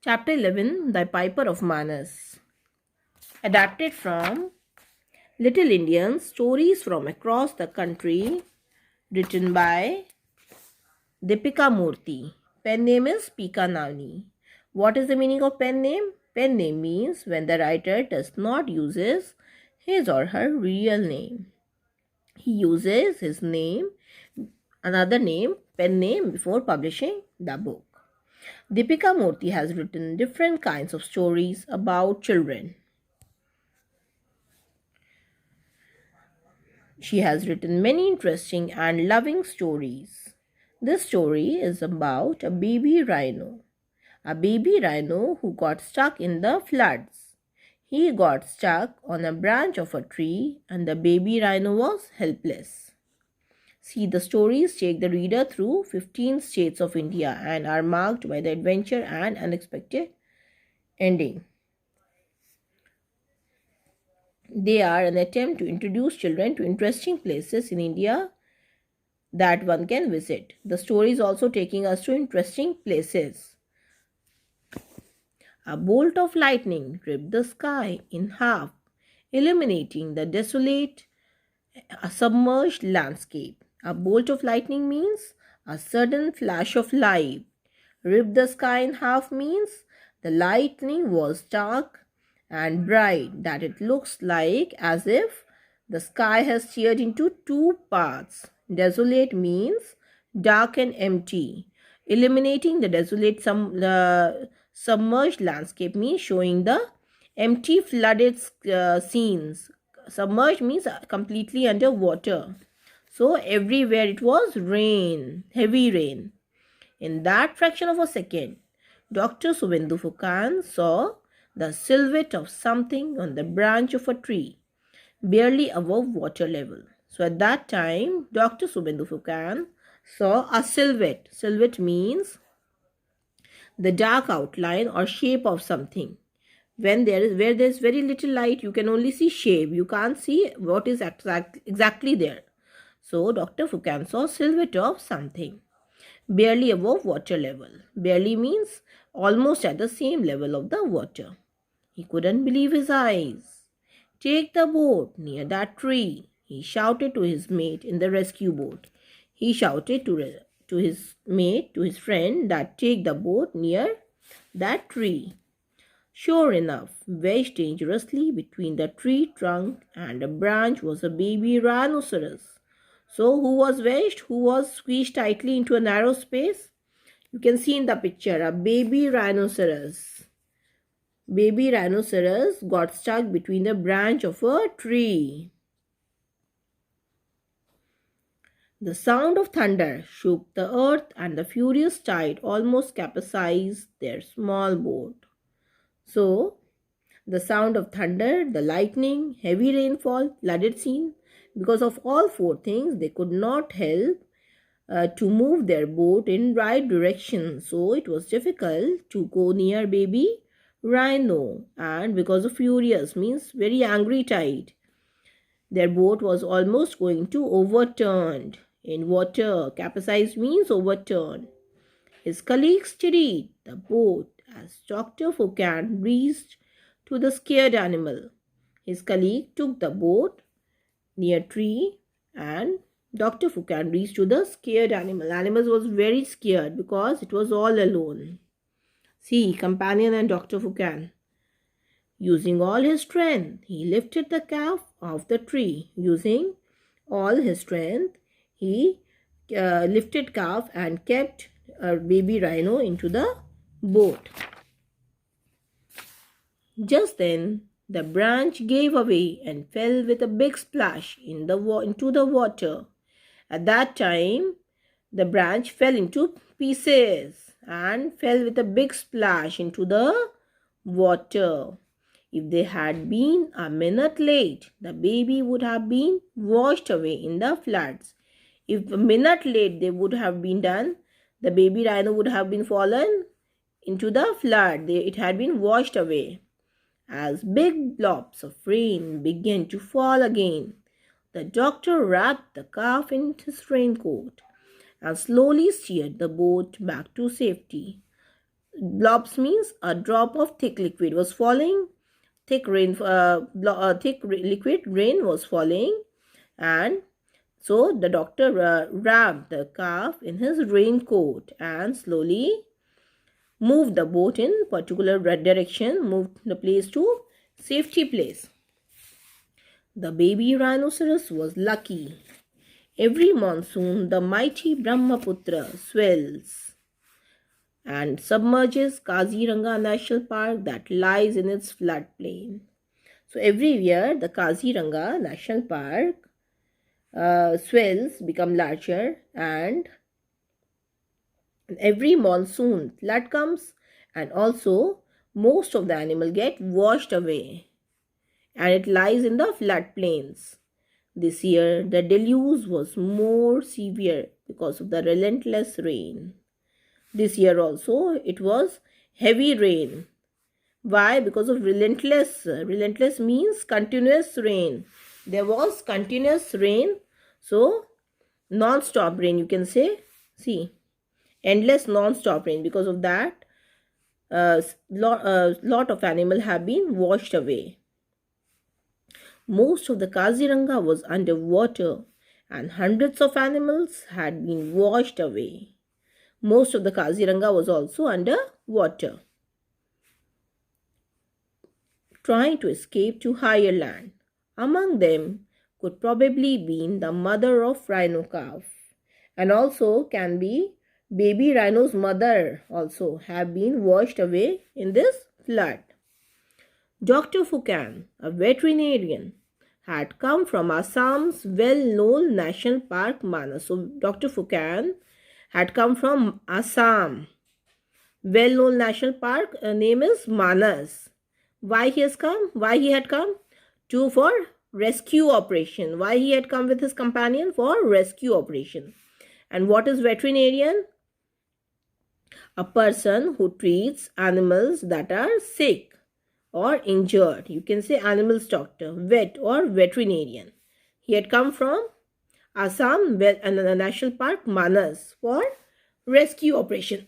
Chapter 11, The Piper of Manas. Adapted from Little Indians, Stories from Across the Country, written by Deepika Murthy. Pen name is Pika Navni. What is the meaning of pen name? Pen name means when the writer does not use his or her real name. He uses his name, another name, pen name before publishing the book. Deepika Murthy has written different kinds of stories about children. She has written many interesting and loving stories. This story is about a baby rhino. A baby rhino who got stuck in the floods. He got stuck on a branch of a tree and the baby rhino was helpless. See, the stories take the reader through 15 states of India and are marked by the adventure and unexpected ending. They are an attempt to introduce children to interesting places in India that one can visit. The story is also taking us to interesting places. A bolt of lightning ripped the sky in half, illuminating the desolate, submerged landscape. A bolt of lightning means a sudden flash of light. Rip the sky in half means the lightning was dark and bright that it looks like as if the sky has teared into two parts. Desolate means dark and empty. Illuminating the desolate submerged landscape means showing the empty flooded scenes. Submerged means completely under water. So everywhere it was rain, heavy rain. In that fraction of a second, Dr. Subhendu Fukan saw the silhouette of something on the branch of a tree, barely above water level. So at that time, Dr. Subhendu Fukan saw a silhouette. Silhouette means the dark outline or shape of something. Where there is very little light, you can only see shape. You can't see what is exactly there. So Dr. Fukan saw silhouette of something barely above water level. Barely means almost at the same level of the water. He couldn't believe his eyes. Take the boat near that tree, he shouted to his mate in the rescue boat. He shouted to his mate, to his friend, that take the boat near that tree. Sure enough, wedged dangerously between the tree trunk and a branch was a baby rhinoceros. So who was wedged? Who was squeezed tightly into a narrow space? You can see in the picture a baby rhinoceros. Baby rhinoceros got stuck between the branch of a tree. The sound of thunder shook the earth and the furious tide almost capsized their small boat. So, the sound of thunder, the lightning, heavy rainfall, flooded scene, because of all four things, they could not help to move their boat in right direction. So it was difficult to go near baby rhino, and because of furious means very angry tide, their boat was almost going to overturned in water. Capsized means overturned. His colleagues steadied the boat as Dr. Foucan reached to the scared animal. His colleague took the boat near tree and Dr. Foucan reached to the scared animal. Animal was very scared because it was all alone. See, companion and Dr. Foucan. Using all his strength, he lifted the calf off the tree. Using all his strength, he lifted calf and kept a baby rhino into the boat. Just then, the branch gave away and fell with a big splash into the water. At that time, the branch fell into pieces and fell with a big splash into the water. If they had been a minute late, the baby would have been washed away in the floods. If a minute late they would have been done, the baby rhino would have been fallen into the flood. It had been washed away. As big blobs of rain began to fall again, the doctor wrapped the calf in his raincoat and slowly steered the boat back to safety. Blobs means a drop of thick liquid was falling. Thick liquid rain was falling, and so the doctor wrapped the calf in his raincoat and slowly moved the boat in particular direction, moved the place to safety place. The baby rhinoceros was lucky. Every monsoon, the mighty Brahmaputra swells and submerges Kaziranga National Park that lies in its floodplain. So every year, the Kaziranga National Park swells become larger, and every monsoon flood comes, and also most of the animal get washed away, and it lies in the floodplains. This year the deluge was more severe because of the relentless rain. This year also it was heavy rain. Why? Because of relentless. Relentless means continuous rain. There was continuous rain, so non-stop rain, you can say. See, endless non-stop rain. Because of that, lot of animal have been washed away. Most of the Kaziranga was underwater, and hundreds of animals had been washed away. Most of the Kaziranga was also underwater, trying to escape to higher land. Among them could probably be the mother of rhino calf, and also can be baby rhino's mother also have been washed away in this flood. Dr. Fukan, a veterinarian, had come from Assam's well-known national park Manas. So Dr. Fukan had come from Assam. Well-known national park name is Manas. Why he has come? Why he had come? For rescue operation. Why he had come with his companion? For rescue operation. And what is veterinarian? A person who treats animals that are sick or injured. You can say animals doctor, vet or veterinarian. He had come from Assam and the national park Manas for rescue operation.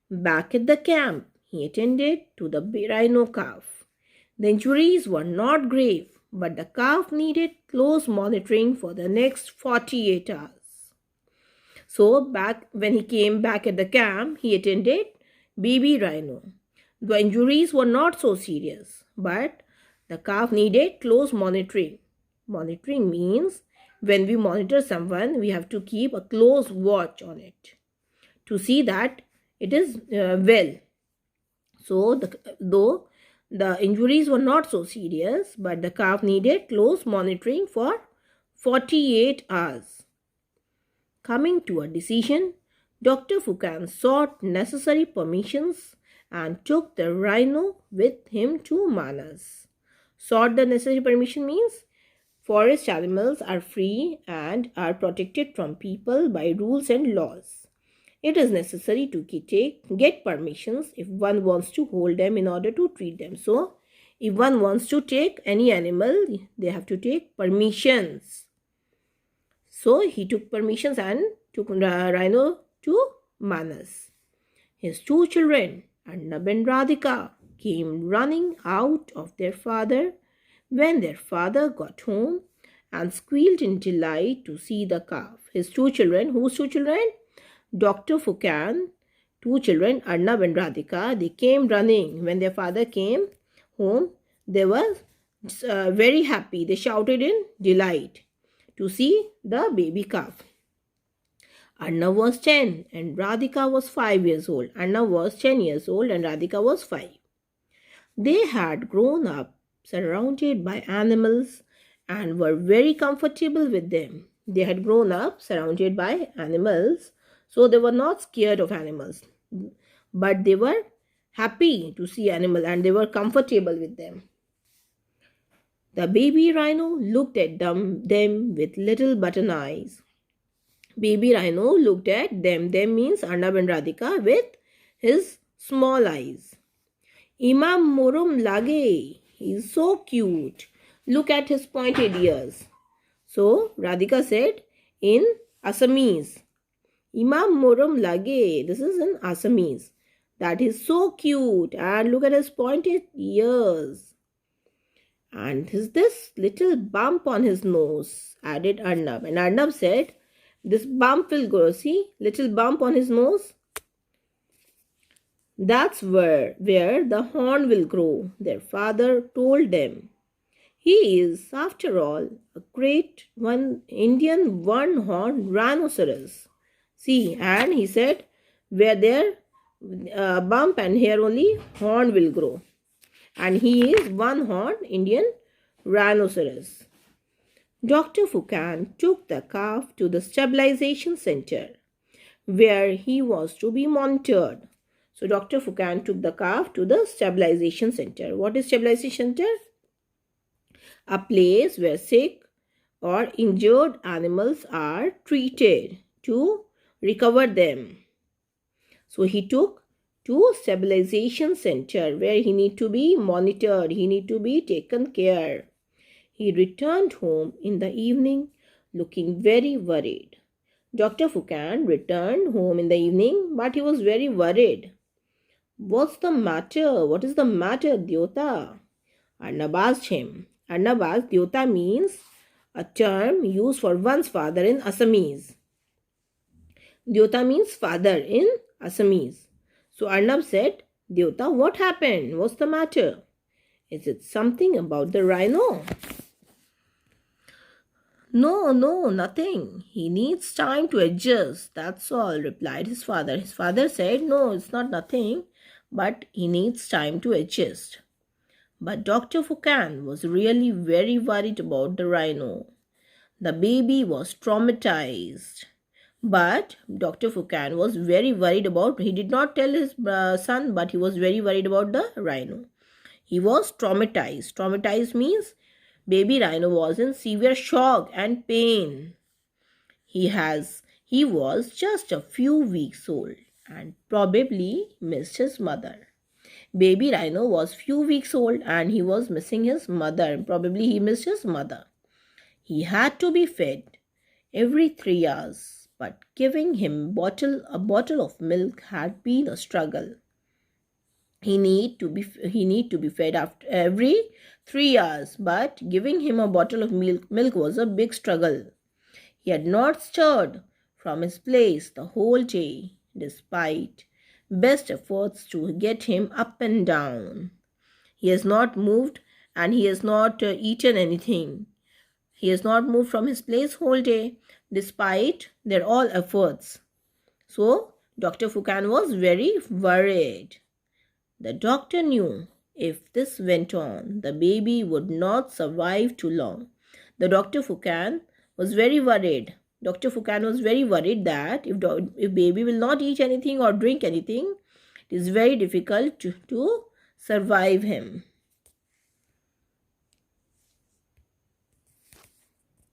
Back at the camp, he attended to the rhino calf. The injuries were not grave, but the calf needed close monitoring for the next 48 hours. So when he came back at the camp, he attended baby rhino. The injuries were not so serious, but the calf needed close monitoring. Monitoring means when we monitor someone, we have to keep a close watch on it to see that it is well. So though the injuries were not so serious, but the calf needed close monitoring for 48 hours. Coming to a decision, Dr. Fukan sought necessary permissions and took the rhino with him to Manas. Sought the necessary permission means forest animals are free and are protected from people by rules and laws. It is necessary to get permissions if one wants to hold them in order to treat them. So, if one wants to take any animal, they have to take permissions. So, he took permissions and took rhino to Manas. His two children, Arnab and Radhika, came running out of their father when their father got home and squealed in delight to see the calf. His two children, whose two children? Dr. Fukan, two children, Arnab and Radhika, they came running. When their father came home, they were very happy. They shouted in delight to see the baby calf. Arnab was 10 and Radhika was 5 years old. Arnab was 10 years old and Radhika was 5. They had grown up surrounded by animals and were very comfortable with them. They had grown up surrounded by animals, so they were not scared of animals, but they were happy to see animals and they were comfortable with them. The baby rhino looked at them with little button eyes. Baby rhino looked at them means Arnab and Radhika, with his small eyes. Imam Morum Lage, he is so cute. Look at his pointed ears. So Radhika said in Assamese, Imam Morum Lage. This is in Assamese. That is so cute. And look at his pointed ears. And this little bump on his nose, added Arnab. And Arnab said, this bump will grow. See, little bump on his nose. That's where the horn will grow, their father told them. He is, after all, a great Indian one-horned rhinoceros. See, and he said, where there bump and here only horn will grow. And he is one-horned Indian rhinoceros. Dr. Foucan took the calf to the stabilization center, where he was to be monitored. So Dr. Foucan took the calf to the stabilization center. What is stabilization center? A place where sick or injured animals are treated to recover them. So he took to stabilization center where he need to be monitored, he need to be taken care. He returned home in the evening looking very worried. Dr. Foucan returned home in the evening, but he was very worried. What's the matter? What is the matter, Dyota? Arnab asked him. Arnab asked, Dyota means a term used for one's father in Assamese. Dyota means father in Assamese. So Arnab said, Dyota, what happened? What's the matter? Is it something about the rhino? No, nothing. He needs time to adjust. That's all, replied his father. His father said, no, it's not nothing, but he needs time to adjust. But Dr. Foucan was really very worried about the rhino. The baby was traumatized. But Dr. Foucan was very worried about, he did not tell his son, but he was very worried about the rhino. He was traumatized. Traumatized means baby rhino was in severe shock and pain. He was just a few weeks old and probably missed his mother. Baby rhino was few weeks old and he was missing his mother. Probably he missed his mother. He had to be fed every 3 hours, but giving him a bottle of milk had been a struggle. He need to be fed after every 3 hours, but giving him a bottle of milk was a big struggle. He had not stirred from his place the whole day, despite best efforts to get him up and down. He has not moved and he has not eaten anything. He has not moved from his place whole day, despite their all efforts. So Dr. Foucan was very worried. The doctor knew if this went on, the baby would not survive too long. The Dr. Foucan was very worried. Dr. Foucan was very worried that if baby will not eat anything or drink anything, it is very difficult to survive him.